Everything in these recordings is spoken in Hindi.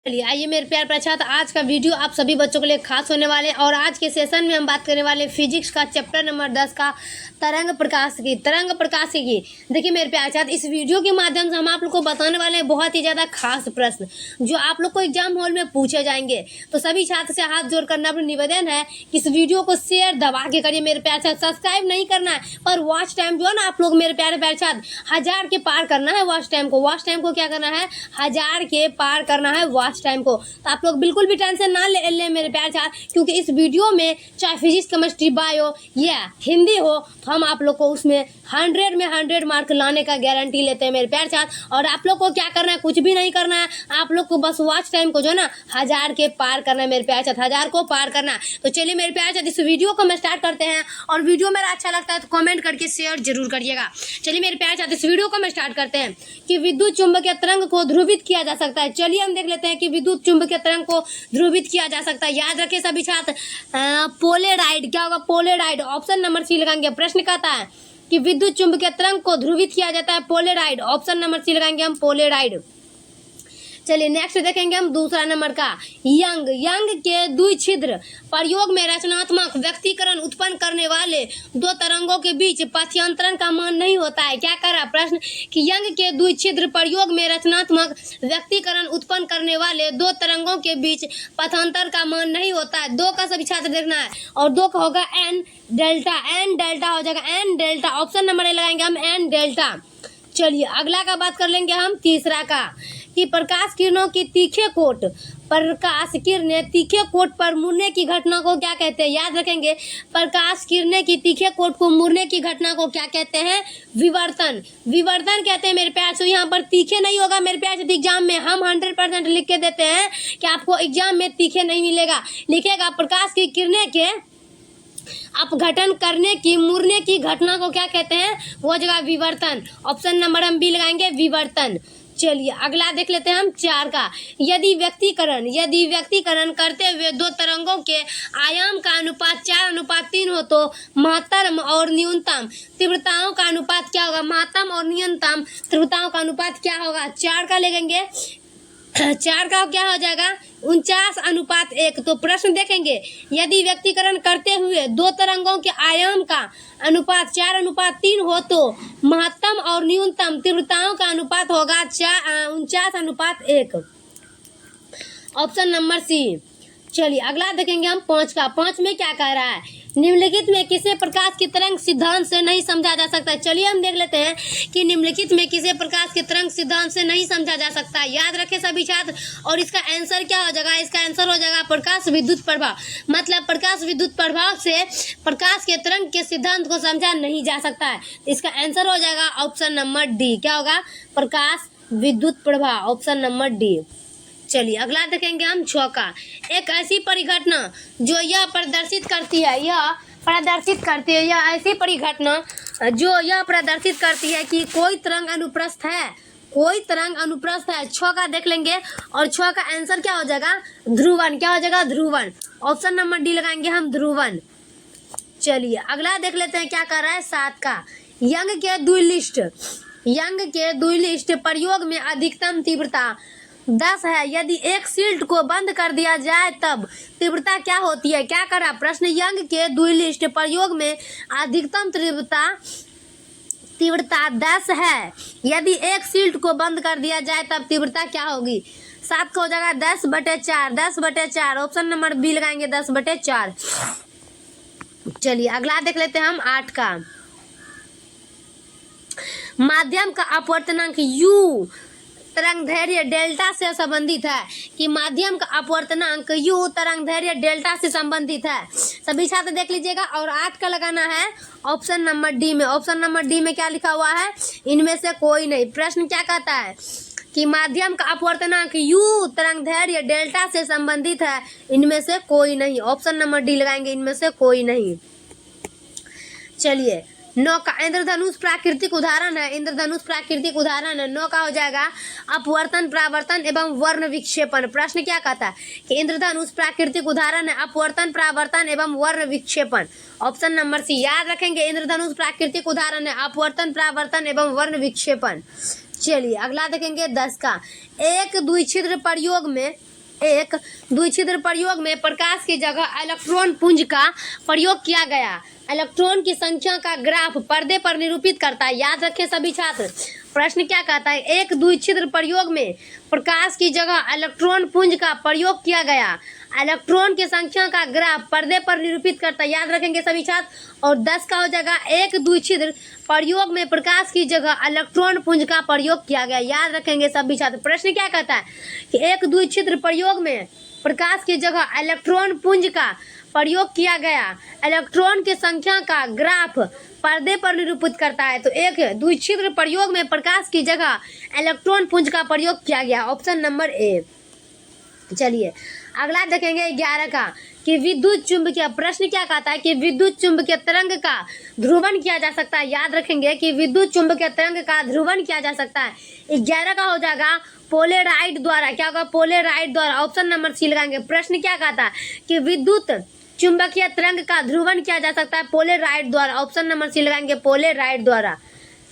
चलिए आइए मेरे प्यार प्रछात, आज का वीडियो आप सभी बच्चों के लिए खास होने वाले हैं। और आज के सेशन में हम बात करने वाले फिजिक्स का चैप्टर नंबर 10 का तरंग प्रकाश की। देखिए मेरे प्यार प्रछात, इस वीडियो के माध्यम से हम आप लोग को बताने वाले हैं बहुत ही ज़्यादा खास प्रश्न जो आप लोग को एग्जाम हॉल में पूछे जाएंगे। तो सभी छात्र से हाथ जोड़ करना अपना निवेदन है कि इस वीडियो को शेयर दबा के करिए मेरे प्यार प्रछात। सब्सक्राइब नहीं करना है, पर वॉच टाइम जो है ना आप लोग मेरे प्यारे प्रछात 1000 के पार करना है। वॉच टाइम को क्या करना है, 1000 के पार करना है वॉच टाइम को। तो आप लोग बिल्कुल भी टेंशन ना ले मेरे प्यार छात्र, क्योंकि इस वीडियो में चाहे फिजिक्स, केमिस्ट्री, बायो या हिंदी हो तो हम आप लोग को उसमें 100 में 100 मार्क लाने का गारंटी लेते हैं मेरे प्यार छात्र। और आप लोग को क्या करना है, कुछ भी नहीं करना है, आप लोग को बस वॉच टाइम को जो है ना 1000 के पार करना है मेरे प्यार छात्र, 1000 को पार करना है। तो चलिए मेरे प्यार छात्र, इस वीडियो को हम स्टार्ट करते हैं। और वीडियो मेरा अच्छा लगता है तो कमेंट करके शेयर जरूर करिएगा। चलिए मेरे प्यार छात्र, इस वीडियो को हम स्टार्ट करते हैं कि विद्युत चुंबकीय तरंग को ध्रुवित किया जा सकता है। चलिए हम देख लेते हैं कि विद्युत चुंबकीय तरंग को ध्रुवित किया जा सकता है। याद रखिए सभी छात्र, पोलेराइड क्या होगा, पोलेराइड। ऑप्शन नंबर सी लगाएंगे। प्रश्न कहता है कि विद्युत चुंबकीय तरंग को ध्रुवित किया जाता है पोलेराइड। ऑप्शन नंबर सी लगाएंगे हम, पोलेराइड। चलिए नेक्स्ट देखेंगे हम दूसरा नंबर का, यंग के द्विछिद्र प्रयोग में रचनात्मक व्यक्तीकरण उत्पन्न करने वाले दो तरंगों के बीच पथांतरण का मान नहीं होता है। क्या कर रहा प्रश्न कि यंग के द्विछिद्र प्रयोग में रचनात्मक व्यक्तीकरण उत्पन्न करने वाले दो तरंगों के बीच पथांतर का मान नहीं होता है। दो का सभी छात्र देखना है, और दो का होगा एन डेल्टा हो जाएगा, n delta. Option number A लगाएंगे हम, एन डेल्टा। चलिए अगला का बात कर लेंगे हम, तीसरा का, कि प्रकाश किरणों की तीखे कोट पर मुड़ने की घटना को क्या कहते हैं। याद रखेंगे, प्रकाश किरणें की तीखे कोट को मुड़ने की घटना को क्या कहते हैं, विवर्तन कहते हैं मेरे प्यार से। यहाँ पर तीखे नहीं होगा मेरे प्यार से, एग्जाम में हम 100% लिख के देते हैं कि आपको एग्जाम में तीखे नहीं मिलेगा, लिखेगा प्रकाश की किरणें के अपघटन करने की, मुड़ने की घटना को क्या कहते हैं, वो जगह विवर्तन। ऑप्शन नंबर हम बी लगाएंगे, विवर्तन। चलिए अगला देख लेते हैं हम, 4 का, यदि व्यक्तीकरण करते हुए दो तरंगों के आयाम का अनुपात 4:3 हो तो महत्तम और न्यूनतम तीव्रताओं का अनुपात क्या होगा, महत्तम और न्यूनतम तीव्रताओं का अनुपात क्या होगा। 4 का लेंगे, 4 का क्या हो जाएगा, 49:1। तो प्रश्न देखेंगे, यदि व्यक्तीकरण करते हुए दो तरंगों के आयाम का अनुपात 4:3 हो तो महत्तम और न्यूनतम तीव्रताओं का अनुपात होगा 49:1। Option number C. चलिए अगला देखेंगे हम, 5 का। 5 में क्या कह रहा है, निम्नलिखित में किसे प्रकाश की तरंग सिद्धांत से नहीं समझा जा सकता। चलिए हम देख लेते हैं कि निम्नलिखित में किसे प्रकाश की तरंग सिद्धांत से नहीं समझा जा सकता। याद रखें सभी छात्र, और इसका आंसर क्या हो जाएगा, इसका आंसर हो जाएगा प्रकाश विद्युत प्रभाव। मतलब प्रकाश विद्युत प्रभाव से प्रकाश के तरंग के सिद्धांत को समझा नहीं जा सकता है। इसका आंसर हो जाएगा ऑप्शन नंबर डी। क्या होगा, प्रकाश विद्युत प्रभाव। Option number D. चलिए अगला देखेंगे हम, 6 का, एक ऐसी परिघटना जो यह प्रदर्शित करती है कि कोई तरंग अनुप्रस्थ है। 6 का देख लेंगे, और 6 का आंसर क्या हो जाएगा, ध्रुवन। क्या हो जाएगा, ध्रुवन। ऑप्शन नंबर डी लगाएंगे हम, ध्रुवन। चलिए अगला देख लेते हैं क्या कर रहा है, 7 का, यंग के द्विलिष्ट प्रयोग में अधिकतम तीव्रता 10 है। यदि एक शील्ड को बंद कर दिया जाए तब तीव्रता क्या होती है। क्या करा प्रश्न, यंग के द्विलिष्ट प्रयोग में अधिकतम तीव्रता 10 है। यदि एक शील्ड को बंद कर दिया जाए तब तीव्रता क्या होगी। 7 का हो जाएगा 10/4। ऑप्शन नंबर बी लगाएंगे, 10/4। चलिए अगला देख लेते हैं हम, 8 का, माध्यम का अपवर्तनांक U तरंगदैर्ध्य डेल्टा से संबंधित है। कि माध्यम का अपवर्तनांक U तरंगदैर्ध्य डेल्टा से संबंधित है। सभी छात्र देख लीजिएगा, और 8 का लगाना है ऑप्शन नंबर डी में। ऑप्शन नंबर डी में क्या लिखा हुआ है, इनमें से कोई नहीं। प्रश्न क्या कहता है कि माध्यम का अपवर्तनांक U तरंगदैर्ध्य डेल्टा से संबंधित है, इनमें से कोई नहीं। ऑप्शन नंबर डी लगाएंगे, इनमें से कोई नहीं। चलिए 9 का, इंद्रधनुष प्राकृतिक उदाहरण है। 9 का हो जाएगा अपवर्तन, परावर्तन एवं वर्ण विक्षेपण। प्रश्न क्या कहता है कि इंद्रधनुष प्राकृतिक उदाहरण है अपवर्तन, परावर्तन एवं वर्ण विक्षेपण। Option number C. याद रखेंगे, इंद्रधनुष प्राकृतिक उदाहरण है अपवर्तन, परावर्तन एवं वर्ण विक्षेपण। चलिए अगला देखेंगे 10 का, एक द्विछिद्र प्रयोग में एक द्विछिद्र प्रयोग में प्रकाश की जगह इलेक्ट्रॉन पुंज का प्रयोग किया गया। इलेक्ट्रॉन की संख्या का ग्राफ पर्दे पर निरूपित करता है। याद रखें सभी छात्र, प्रश्न क्या कहता है, एक द्विछिद्र प्रयोग में प्रकाश की जगह इलेक्ट्रॉन पुंज का प्रयोग किया गया। इलेक्ट्रॉन की संख्या का ग्राफ पर्दे पर निरूपित करता है। याद रखेंगे सभी छात्र। और 10 का हो जाएगा, एक द्विछिद्र प्रयोग में प्रकाश की जगह इलेक्ट्रॉन पुंज का प्रयोग किया गया। याद रखेंगे सभी छात्र। प्रश्न क्या कहता है कि एक द्विछिद्र प्रयोग में प्रकाश की जगह इलेक्ट्रॉन पुंज का प्रयोग किया गया। इलेक्ट्रॉन की संख्या का ग्राफ पर्दे पर निरूपित करता है। तो एक द्विछिद्र प्रयोग में प्रकाश की जगह इलेक्ट्रॉन पुंज का प्रयोग किया गया। ऑप्शन नंबर ए। चलिए अगला देखेंगे 11 का कि विद्युत चुंबकीय, प्रश्न क्या कहता है कि विद्युत चुंबकीय तरंग का ध्रुवण किया जा सकता है। याद रखेंगे कि विद्युत चुंबकीय तरंग का ध्रुवण किया जा सकता है। 11 का हो जाएगा पोलेराइड द्वारा। क्या होगा, पोलेराइड द्वारा। ऑप्शन नंबर सी लगाएंगे। प्रश्न क्या कहता है कि विद्युत चुंबकीय तरंग का ध्रुवण किया जा सकता है पोलेराइड द्वारा। ऑप्शन नंबर सी लगाएंगे, पोलेराइड द्वारा।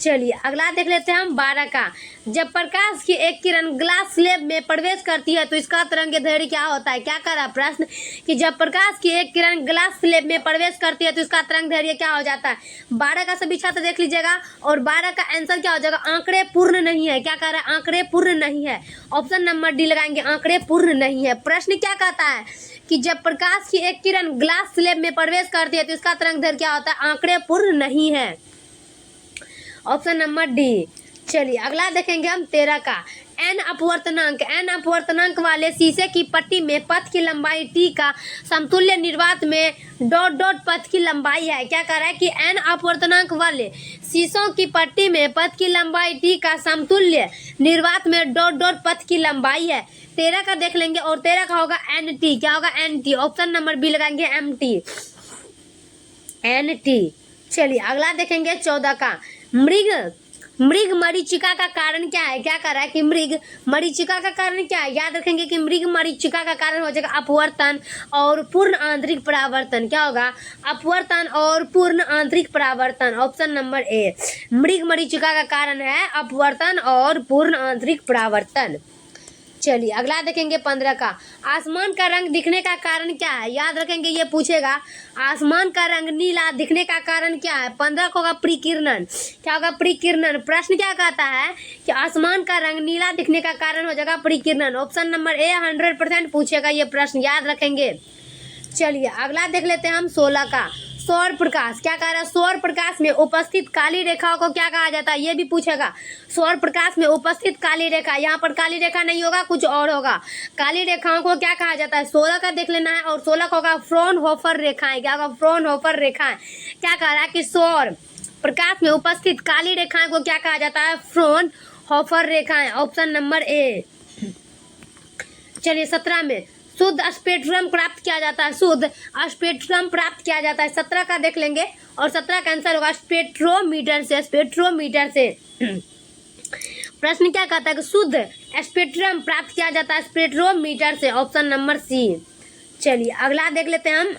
चलिए अगला देख लेते हैं हम 12 का। जब प्रकाश की एक किरण ग्लास स्लेब में प्रवेश करती है तो इसका तरंगदैर्घ्य क्या होता है। क्या कर रहा है प्रश्न कि जब प्रकाश की एक किरण ग्लास स्लेब में प्रवेश करती है तो इसका तरंगदैर्घ्य क्या हो जाता है। 12 का सभी छात्र देख लीजिएगा। और 12 का आंसर क्या हो जाएगा, आंकड़े पूर्ण नहीं है। क्या कह रहा है, आंकड़े पूर्ण नहीं है। ऑप्शन नंबर डी लगाएंगे, आंकड़े पूर्ण नहीं है। प्रश्न क्या कहता है कि जब प्रकाश की एक किरण ग्लास स्लेब में प्रवेश करती है तो इसका तरंगदैर्घ्य क्या होता है, आंकड़े पूर्ण नहीं है। Option number D. चलिए अगला देखेंगे हम 13 का। एन अपवर्तनांक वाले शीशे की पट्टी में पथ की लंबाई टी का समतुल्य निर्वात में डॉट डॉट पथ की लंबाई है। क्या कह रहा है कि एन अपवर्तनांक वाले शीशों की पट्टी में पथ की लंबाई टी का समतुल्य निर्वात में डॉट डॉट पथ की लंबाई है। 13 का देख लेंगे और 13 का होगा एन टी। क्या होगा, n t. Option number B लगाएंगे, एम टी, एन टी। चलिए अगला देखेंगे 14 का। मृग मरीचिका का कारण क्या है। क्या कर रहा है कि मृग मरीचिका का कारण क्या है। याद रखेंगे कि मृग मरीचिका का कारण हो जाएगा अपवर्तन और पूर्ण आंतरिक परावर्तन। क्या होगा, अपवर्तन और पूर्ण आंतरिक परावर्तन। ऑप्शन नंबर ए। मृग मरीचिका का कारण है अपवर्तन और पूर्ण आंतरिक परावर्तन। चलिए अगला देखेंगे 15 का। आसमान का रंग दिखने का कारण क्या है। याद रखेंगे ये पूछेगा, आसमान का रंग नीला दिखने का कारण क्या है। 15 को होगा परिकिरणन। क्या होगा, परिकिरणन। प्रश्न क्या कहता है कि आसमान का रंग नीला दिखने का कारण हो जाएगा परिकिरणन। ऑप्शन नंबर ए 100% पूछेगा ये प्रश्न, याद रखेंगे। चलिए अगला देख लेते हैं हम 16 का। सौर प्रकाश। क्या कह रहा है, सौर प्रकाश में उपस्थित काली रेखाओं को क्या कहा जाता है, ये भी पूछेगा। सौर प्रकाश में उपस्थित काली रेखा, यहाँ पर काली रेखा नहीं होगा, कुछ और होगा। काली रेखाओं को क्या कहा जाता है, 16 का देख लेना है। और 16 का होगा फ्रॉनहोफर रेखाएं। क्या होगा, फ्रॉनहोफर रेखाएं। क्या कह रहा है कि सौर प्रकाश में उपस्थित काली रेखाएं को क्या कहा जाता है, फ्रॉनहोफर रेखाएं। ऑप्शन नंबर ए। चलिए 17 में शुद्ध स्पेक्ट्रम प्राप्त किया जाता है। शुद्ध स्पेक्ट्रम प्राप्त किया जाता है। 17 का देख लेंगे और 17 का आंसर होगा स्पेक्ट्रोमीटर से। स्पेक्ट्रोमीटर से। प्रश्न क्या कहता है कि शुद्ध स्पेक्ट्रम प्राप्त किया जाता है स्पेक्ट्रोमीटर से। Option number C. चलिए अगला देख लेते हैं हम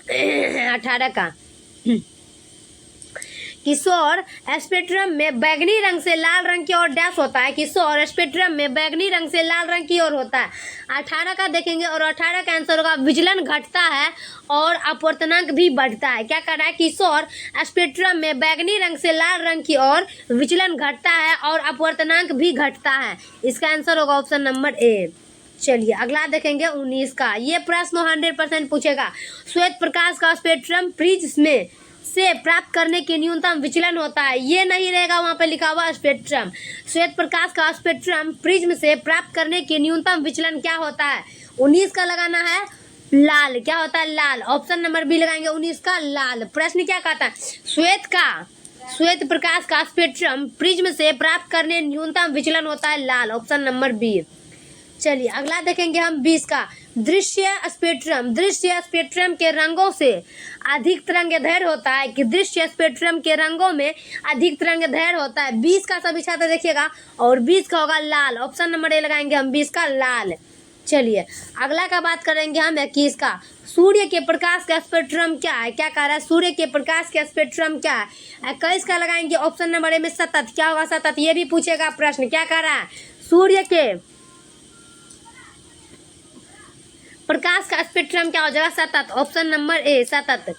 18 का। कि सौर स्पेक्ट्रम में बैगनी रंग से लाल रंग की ओर डैश होता है। कि सौर स्पेक्ट्रम में बैगनी रंग से लाल रंग की ओर होता है। 18 का देखेंगे और 18 का आंसर होगा विचलन घटता है और अपवर्तनांक भी बढ़ता है। क्या कर रहा है कि सौर स्पेक्ट्रम में बैगनी रंग से लाल रंग की ओर विचलन घटता है और अपवर्तनांक भी घटता है। इसका आंसर होगा ऑप्शन नंबर ए। चलिए अगला देखेंगे 19 का। ये प्रश्न 100% पूछेगा। श्वेत प्रकाश का स्पेक्ट्रम प्रिज्म में से प्राप्त करने के न्यूनतम विचलन होता है। ये नहीं रहेगा, वहां पे लिखा हुआ स्पेक्ट्रम। श्वेत प्रकाश का स्पेक्ट्रम प्रिज्म से प्राप्त करने के न्यूनतम विचलन क्या होता है। 19 का लगाना है लाल। क्या होता है, लाल। ऑप्शन नंबर बी लगाएंगे 19 का लाल। प्रश्न क्या कहता है, श्वेत प्रकाश का स्पेक्ट्रम प्रिज्म से प्राप्त करने न्यूनतम विचलन होता है लाल। Option number B. चलिए अगला देखेंगे हम 20 का। दृश्य स्पेक्ट्रम के रंगों से अधिक तरंगदैर्घ्य होता है। कि दृश्य स्पेक्ट्रम के रंगों में अधिक तरंगदैर्घ्य होता है। 20 का सभी छात्र देखिएगा और 20 का होगा लाल। ऑप्शन नंबर ए लगाएंगे हम 20 का लाल। चलिए अगला का बात करेंगे हम 21 का। सूर्य के प्रकाश का स्पेक्ट्रम क्या है। क्या कह रहा है, सूर्य के प्रकाश का स्पेक्ट्रम क्या है। 21 का लगाएंगे ऑप्शन नंबर ए में सतत। क्या होगा, सतत। ये भी पूछेगा प्रश्न। क्या कह रहा है, सूर्य के प्रकाश का स्पेक्ट्रम क्या हो जाएगा? सतत। ऑप्शन नंबर ए सतत।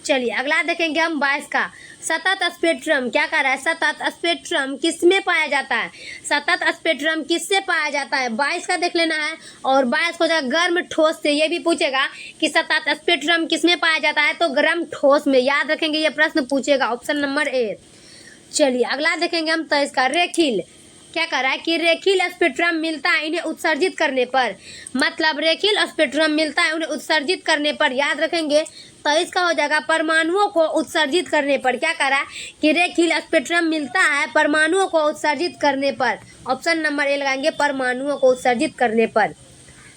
चलिए अगला देखेंगे हम 22 का। सतत स्पेक्ट्रम क्या कर रहा है? सतत स्पेक्ट्रम किसमें पाया जाता है? सतत स्पेक्ट्रम किससे पाया जाता है? 22 का देख लेना है। और 22 को जाएगा गर्म ठोस से। ये भी पूछेगा कि सतत स्पेक्ट्रम किसमें पाया जाता है, तो गर्म ठोस में। याद रखेंगे, ये प्रश्न पूछेगा। ऑप्शन नंबर ए। चलिए अगला देखेंगे हम 23 का। रेखील क्या कर रहा है कि रेखील स्पेक्ट्रम मिलता है इन्हें उत्सर्जित करने पर। मतलब रेखील स्पेक्ट्रम मिलता है उन्हें उत्सर्जित करने पर। याद रखेंगे, तो इसका हो जाएगा परमाणुओं को उत्सर्जित करने पर। क्या कर रहा है कि रेखील स्पेक्ट्रम मिलता है परमाणुओं को उत्सर्जित करने पर। ऑप्शन नंबर ए लगाएंगे, परमाणुओं को उत्सर्जित करने पर।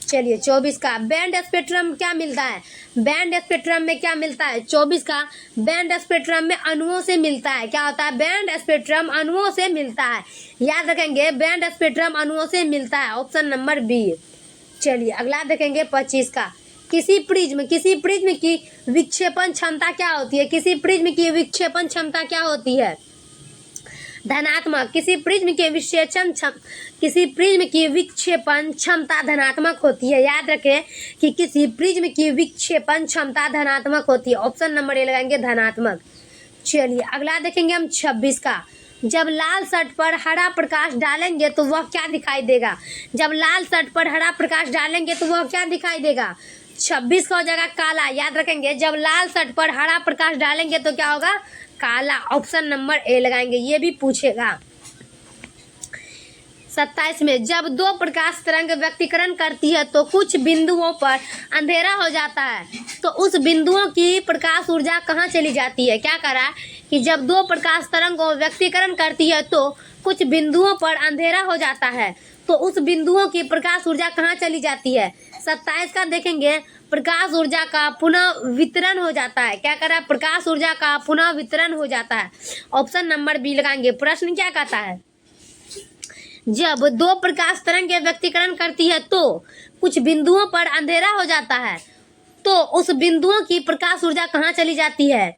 चलिए 24 का। बैंड स्पेक्ट्रम क्या मिलता है? बैंड स्पेक्ट्रम में क्या मिलता है? 24 का। बैंड स्पेक्ट्रम में अणुओं से मिलता है। क्या होता है? बैंड स्पेक्ट्रम अणुओं से मिलता है। याद रखेंगे, बैंड स्पेक्ट्रम अणुओं से मिलता है। Option number B. चलिए अगला देखेंगे 25 का। किसी प्रिज्म की विक्षेपण क्षमता क्या होती है? किसी प्रिज्म की विक्षेपण क्षमता क्या होती है? धनात्मक। किसी प्रिज्म की विक्षेपण क्षमता धनात्मक होती है। याद रखें कि किसी प्रिज्म की विक्षेपण क्षमता धनात्मक होती है। ऑप्शन नंबर ए लगाएंगे, धनात्मक। चलिए अगला देखेंगे हम 26 का। जब लाल शर्ट पर हरा प्रकाश डालेंगे तो वह क्या दिखाई देगा? जब लाल शर्ट पर हरा प्रकाश डालेंगे तो वह क्या दिखाई देगा? 26 का हो जाएगा काला। याद रखेंगे, जब लाल शर्ट पर हरा प्रकाश डालेंगे तो क्या होगा? काला। ऑप्शन नंबर ए लगाएंगे, ये भी पूछेगा। 27 में जब दो प्रकाश तरंग व्यक्तीकरण करती है तो कुछ बिंदुओं पर अंधेरा हो जाता है, तो उस बिंदुओं की प्रकाश ऊर्जा कहाँ चली जाती है? क्या करा कि जब दो प्रकाश तरंगों व्यक्तीकरण करती है तो कुछ बिंदुओं पर अंधेरा हो जाता है, तो उस बिंदुओं की प्रकाश ऊर्जा कहाँ चली जाती है? 27 का देखेंगे, प्रकाश ऊर्जा का पुनः वितरण हो जाता है। क्या करा? प्रकाश ऊर्जा का पुनः वितरण हो जाता है। ऑप्शन नंबर बी लगाएंगे। प्रश्न क्या कहता है? जब दो प्रकाश तरंगें व्यक्तीकरण करती है तो कुछ बिंदुओं पर अंधेरा हो जाता है, तो उस बिंदुओं की प्रकाश ऊर्जा कहाँ चली जाती है?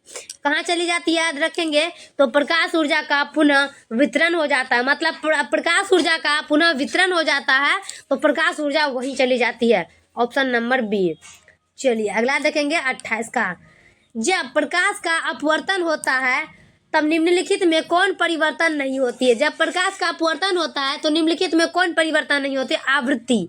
कहाँ चली जाती है? याद रखेंगे, तो प्रकाश ऊर्जा का पुनः वितरण हो जाता है। मतलब प्रकाश ऊर्जा का पुनः वितरण हो जाता है, तो प्रकाश ऊर्जा वहीं चली जाती है। Option number B. चलिए अगला देखेंगे 28 का। जब प्रकाश का अपवर्तन होता है तब निम्नलिखित में कौन परिवर्तन नहीं होती है? जब प्रकाश का अपवर्तन होता है तो निम्नलिखित में कौन परिवर्तन नहीं होती? आवृत्ति।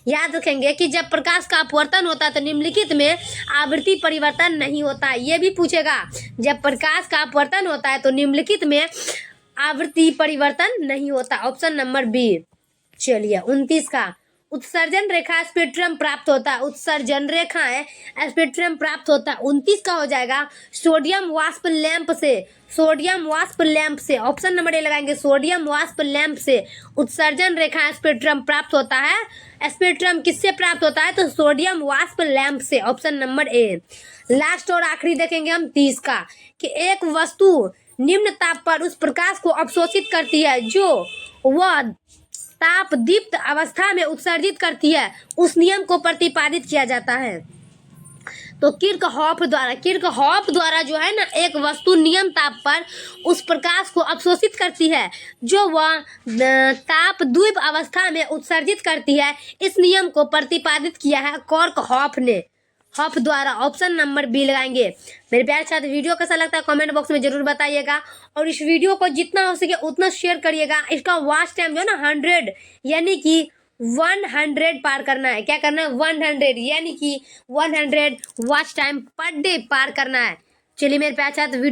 याद रखेंगे कि जब प्रकाश का अपवर्तन होता है तो निम्नलिखित में आवृत्ति परिवर्तन नहीं होता है। ये भी पूछेगा, जब प्रकाश का अपवर्तन होता है तो निम्नलिखित में आवृत्ति परिवर्तन नहीं होता। Option number B. चलिए 29 का। उत्सर्जन रेखा स्पेक्ट्रम प्राप्त होता है। उत्सर्जन रेखाएं स्पेक्ट्रम प्राप्त होता है। 29 का हो जाएगा सोडियम वाष्प लैंप से। सोडियम वाष्प लैंप से। ऑप्शन नंबर ए लगाएंगे, सोडियम वाष्प लैंप से उत्सर्जन रेखा स्पेक्ट्रम प्राप्त होता है। स्पेक्ट्रम किससे प्राप्त होता है? तो सोडियम वाष्प लैंप से। ऑप्शन नंबर ए। लास्ट और आखिरी देखेंगे हम 30 का, कि एक वस्तु निम्न ताप पर उस प्रकाश को अवशोषित करती है जो वह ताप दीप्त अवस्था में उत्सर्जित करती है, उस नियम को प्रतिपादित किया जाता है। तो किर्चहॉफ द्वारा जो है ना, एक वस्तु नियम ताप पर उस प्रकाश को अवशोषित करती है जो वह ताप द्वीप अवस्था में उत्सर्जित करती है। इस नियम को प्रतिपादित किया है किर्चहॉफ ने, हॉफ द्वारा। ऑप्शन नंबर बी लगाएंगे। मेरे प्यारे छात्र, वीडियो कैसा लगता है कमेंट बॉक्स में जरूर बताइएगा, और इस वीडियो को जितना हो सके उतना शेयर करिएगा। इसका वॉच टाइम जो है ना 100 यानी कि 100 पार करना है। क्या करना है? 100 यानी कि 100 वॉच टाइम पर डे पार करना है। चलिए मेरे प्यारे छात्र, वीडियो